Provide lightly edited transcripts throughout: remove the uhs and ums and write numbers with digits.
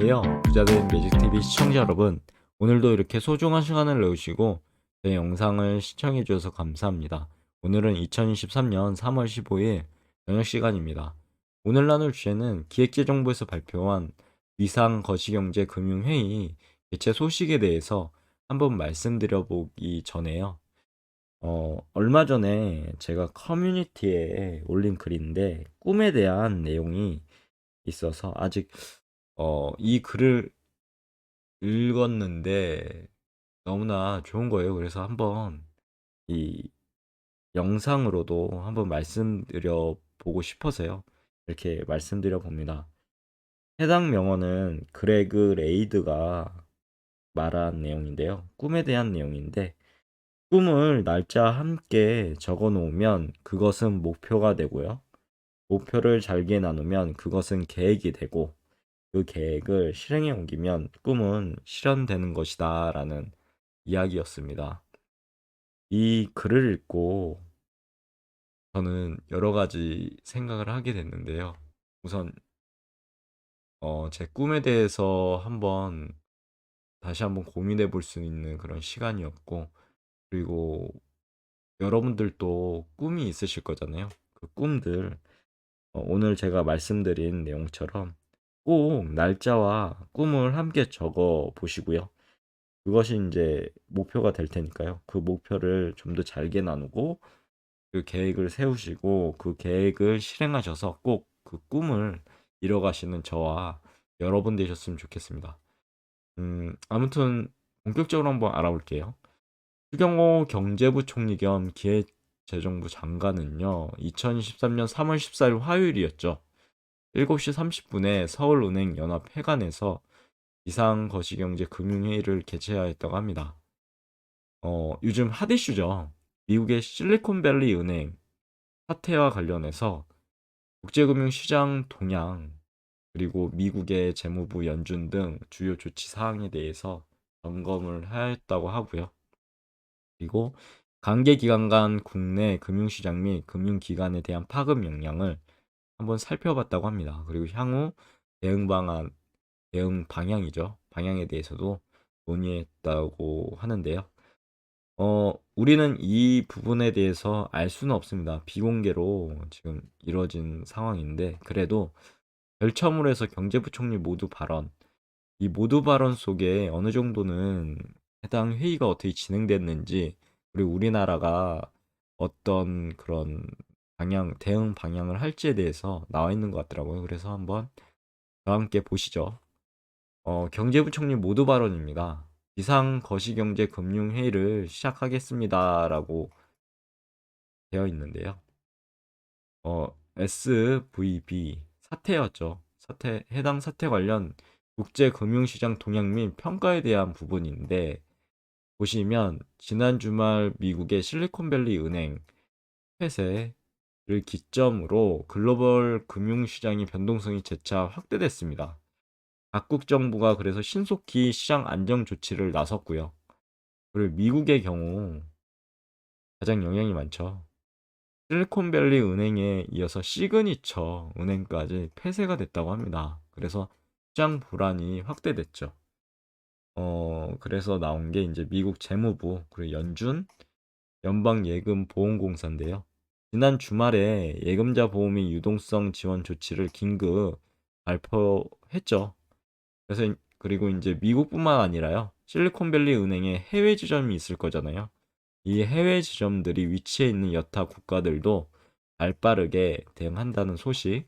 안녕하세요. 부자된 매직TV 시청자 여러분. 오늘도 이렇게 소중한 시간을 내주시고 제 영상을 시청해 주셔서 감사합니다. 오늘은 2023년 3월 15일 저녁 시간입니다. 오늘 나눌 주제는 기획재정부에서 발표한 위상거시경제금융회의 개최 소식에 대해서 한번 말씀드려 보기 전에요. 얼마 전에 제가 커뮤니티에 올린 글인데 꿈에 대한 내용이 있어서 아직 이 글을 읽었는데 너무나 좋은 거예요. 그래서 한번 이 영상으로도 한번 말씀드려 보고 싶어서요. 이렇게 말씀드려 봅니다. 해당 명언은 그레그 레이드가 말한 내용인데요. 꿈에 대한 내용인데 꿈을 날짜와 함께 적어 놓으면 그것은 목표가 되고요. 목표를 잘게 나누면 그것은 계획이 되고 그 계획을 실행에 옮기면 꿈은 실현되는 것이다 라는 이야기였습니다. 이 글을 읽고 저는 여러 가지 생각을 하게 됐는데요. 우선 제 꿈에 대해서 다시 한번 고민해 볼 수 있는 그런 시간이었고, 그리고 여러분들도 꿈이 있으실 거잖아요. 그 꿈들 오늘 제가 말씀드린 내용처럼 꼭 날짜와 꿈을 함께 적어 보시고요. 그것이 이제 목표가 될 테니까요. 그 목표를 좀 더 잘게 나누고 그 계획을 세우시고 그 계획을 실행하셔서 꼭 그 꿈을 이뤄가시는 저와 여러분 되셨으면 좋겠습니다. 아무튼 본격적으로 한번 알아볼게요. 추경호 경제부 총리 겸 기획재정부 장관은요, 2023년 3월 14일 화요일이었죠. 7시 30분에 서울은행 연합회관에서 비상거시경제금융회의를 개최하였다고 합니다. 요즘 핫 이슈죠. 미국의 실리콘밸리 은행 사태와 관련해서 국제금융시장 동향, 그리고 미국의 재무부 연준 등 주요 조치 사항에 대해서 점검을 하였다고 하고요. 그리고 관계기관 간 국내 금융시장 및 금융기관에 대한 파급 역량을 한번 살펴봤다고 합니다. 그리고 향후 대응 방안, 대응 방향이죠. 방향에 대해서도 논의했다고 하는데요. 우리는 이 부분에 대해서 알 수는 없습니다. 비공개로 지금 이루어진 상황인데, 그래도 결처물에서 경제부총리 모두 발언, 이 모두 발언 속에 어느 정도는 해당 회의가 어떻게 진행됐는지, 그리고 우리나라가 어떤 그런 대응 방향을 할지에 대해서 나와 있는 것 같더라고요. 그래서 한번 저와 함께 보시죠. 경제부총리 모두 발언입니다. 비상거시경제금융회의를 시작하겠습니다라고 되어 있는데요. SVB 사태였죠. 해당 사태 관련 국제금융시장 동향 및 평가에 대한 부분인데, 보시면 지난 주말 미국의 실리콘밸리 은행 폐쇄를 기점으로 글로벌 금융시장의 변동성이 재차 확대됐습니다. 각국 정부가 그래서 신속히 시장 안정 조치를 나섰고요. 그리고 미국의 경우 가장 영향이 많죠. 실리콘밸리 은행에 이어서 시그니처 은행까지 폐쇄가 됐다고 합니다. 그래서 시장 불안이 확대됐죠. 그래서 나온 게 이제 미국 재무부 그리고 연방예금보험공사인데요. 지난 주말에 예금자 보험의 유동성 지원 조치를 긴급 발표했죠. 그리고 이제 미국뿐만 아니라요. 실리콘밸리 은행에 해외 지점이 있을 거잖아요. 이 해외 지점들이 위치해 있는 여타 국가들도 발빠르게 대응한다는 소식.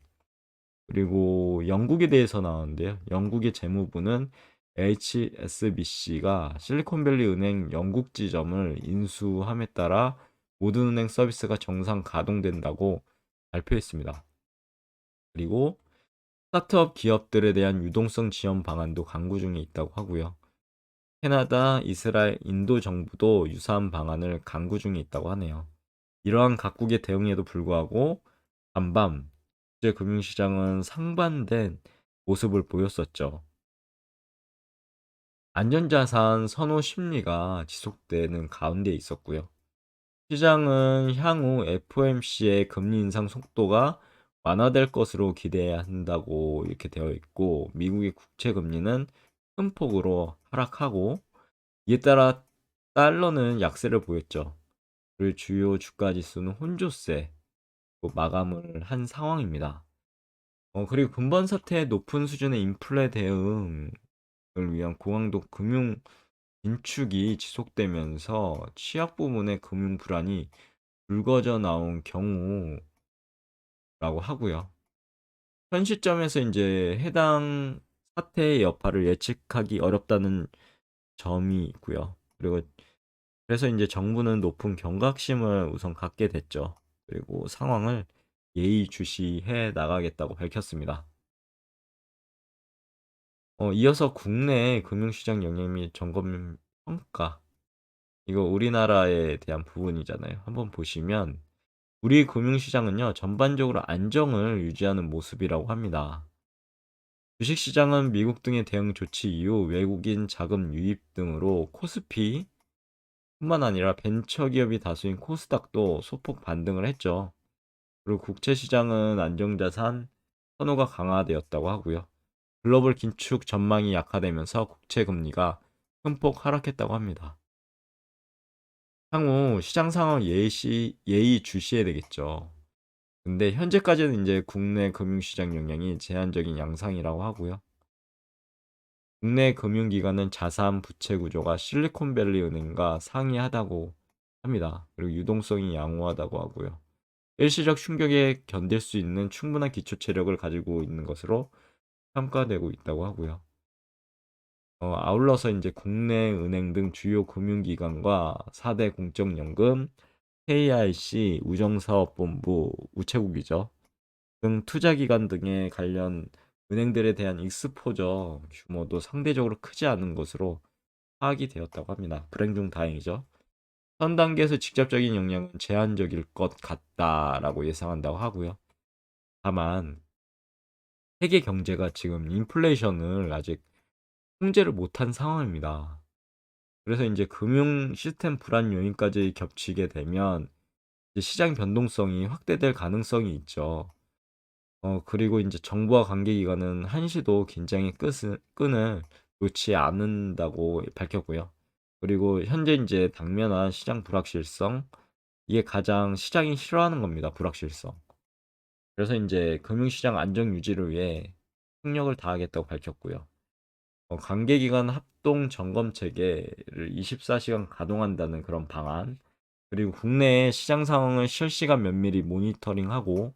그리고 영국에 대해서 나왔는데요. 영국의 재무부는 HSBC가 실리콘밸리 은행 영국 지점을 인수함에 따라 모든 은행 서비스가 정상 가동된다고 발표했습니다. 그리고 스타트업 기업들에 대한 유동성 지원 방안도 강구 중에 있다고 하고요. 캐나다, 이스라엘, 인도 정부도 유사한 방안을 강구 중에 있다고 하네요. 이러한 각국의 대응에도 불구하고 반밤 국제 금융시장은 상반된 모습을 보였었죠. 안전자산 선호 심리가 지속되는 가운데 있었고요. 시장은 향후 FOMC의 금리 인상 속도가 완화될 것으로 기대한다고 이렇게 되어 있고, 미국의 국채 금리는 큰 폭으로 하락하고, 이에 따라 달러는 약세를 보였죠. 그리고 주요 주가 지수는 혼조세 마감을 한 상황입니다. 그리고 근본 사태의 높은 수준의 인플레 대응을 위한 고강도 금융 긴축이 지속되면서 취약 부문의 금융 불안이 불거져 나온 경우라고 하고요. 현 시점에서 이제 해당 사태의 여파를 예측하기 어렵다는 점이 있고요. 그리고 그래서 이제 정부는 높은 경각심을 우선 갖게 됐죠. 그리고 상황을 예의주시해 나가겠다고 밝혔습니다. 이어서 국내 금융시장 영향 및 점검 평가. 이거 우리나라에 대한 부분이잖아요. 한번 보시면 우리 금융시장은요, 전반적으로 안정을 유지하는 모습이라고 합니다. 주식시장은 미국 등의 대응 조치 이후 외국인 자금 유입 등으로 코스피 뿐만 아니라 벤처기업이 다수인 코스닥도 소폭 반등을 했죠. 그리고 국채시장은 안정자산 선호가 강화되었다고 하고요. 글로벌 긴축 전망이 약화되면서 국채 금리가 큰 폭 하락했다고 합니다. 향후 시장 상황 예의주시해야 되겠죠. 근데 현재까지는 이제 국내 금융시장 영향이 제한적인 양상이라고 하고요. 국내 금융기관은 자산 부채 구조가 실리콘밸리 은행과 상이하다고 합니다. 그리고 유동성이 양호하다고 하고요. 일시적 충격에 견딜 수 있는 충분한 기초 체력을 가지고 있는 것으로 평가되고 있다고 하고요. 아울러서 이제 국내 은행 등 주요 금융기관과 4대 공적연금, KIC, 우정사업본부, 우체국이죠. 등 투자기관 등의 관련 은행들에 대한 익스포저 규모도 상대적으로 크지 않은 것으로 파악이 되었다고 합니다. 불행 중 다행이죠. 현 단계에서 직접적인 영향은 제한적일 것 같다라고 예상한다고 하고요. 다만 세계 경제가 지금 인플레이션을 아직 통제를 못한 상황입니다. 그래서 이제 금융 시스템 불안 요인까지 겹치게 되면 이제 시장 변동성이 확대될 가능성이 있죠. 그리고 이제 정부와 관계기관은 한시도 긴장의 끈을 놓지 않는다고 밝혔고요. 그리고 현재 이제 당면한 시장 불확실성, 이게 가장 시장이 싫어하는 겁니다. 불확실성. 그래서 이제 금융시장 안정 유지를 위해 총력을 다하겠다고 밝혔고요. 관계기관 합동 점검 체계를 24시간 가동한다는 그런 방안, 그리고 국내의 시장 상황을 실시간 면밀히 모니터링하고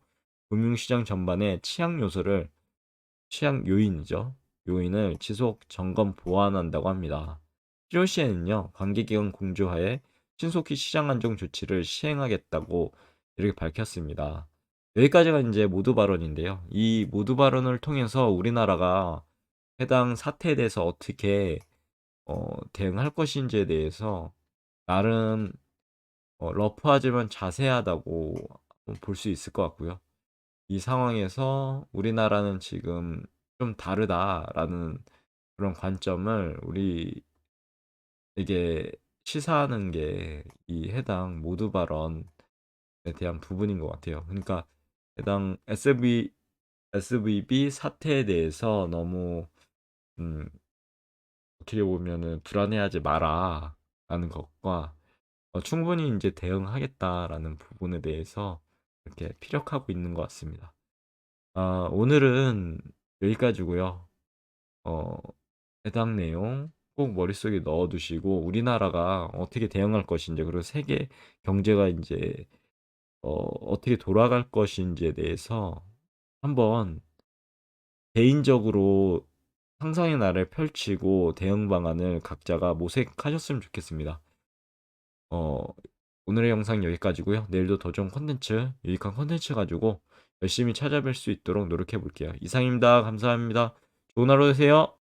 금융시장 전반의 취약 요인이죠. 요인을 지속 점검 보완한다고 합니다. 필요 시에는요, 관계기관 공조하에 신속히 시장 안정 조치를 시행하겠다고 이렇게 밝혔습니다. 여기까지가 이제 모두 발언인데요. 이 모두 발언을 통해서 우리나라가 해당 사태에 대해서 어떻게 대응할 것인지에 대해서 나름 러프하지만 자세하다고 볼 수 있을 것 같고요. 이 상황에서 우리나라는 지금 좀 다르다라는 그런 관점을 우리에게 시사하는 게 이 해당 모두 발언에 대한 부분인 것 같아요. 그러니까 해당 SVB 사태에 대해서 너무 음, 어떻게 보면은 불안해하지 마라라는 것과 충분히 이제 대응하겠다라는 부분에 대해서 이렇게 피력하고 있는 것 같습니다. 오늘은 여기까지고요. 어, 해당 내용 꼭 머릿속에 넣어두시고 우리나라가 어떻게 대응할 것인지 그리고 세계 경제가 이제 어떻게 돌아갈 것인지에 대해서 한번 개인적으로 상상의 나래를 펼치고 대응 방안을 각자가 모색하셨으면 좋겠습니다. 어, 오늘의 영상 여기까지고요. 내일도 더 좋은 콘텐츠, 유익한 콘텐츠 가지고 열심히 찾아뵐 수 있도록 노력해 볼게요. 이상입니다. 감사합니다. 좋은 하루 되세요.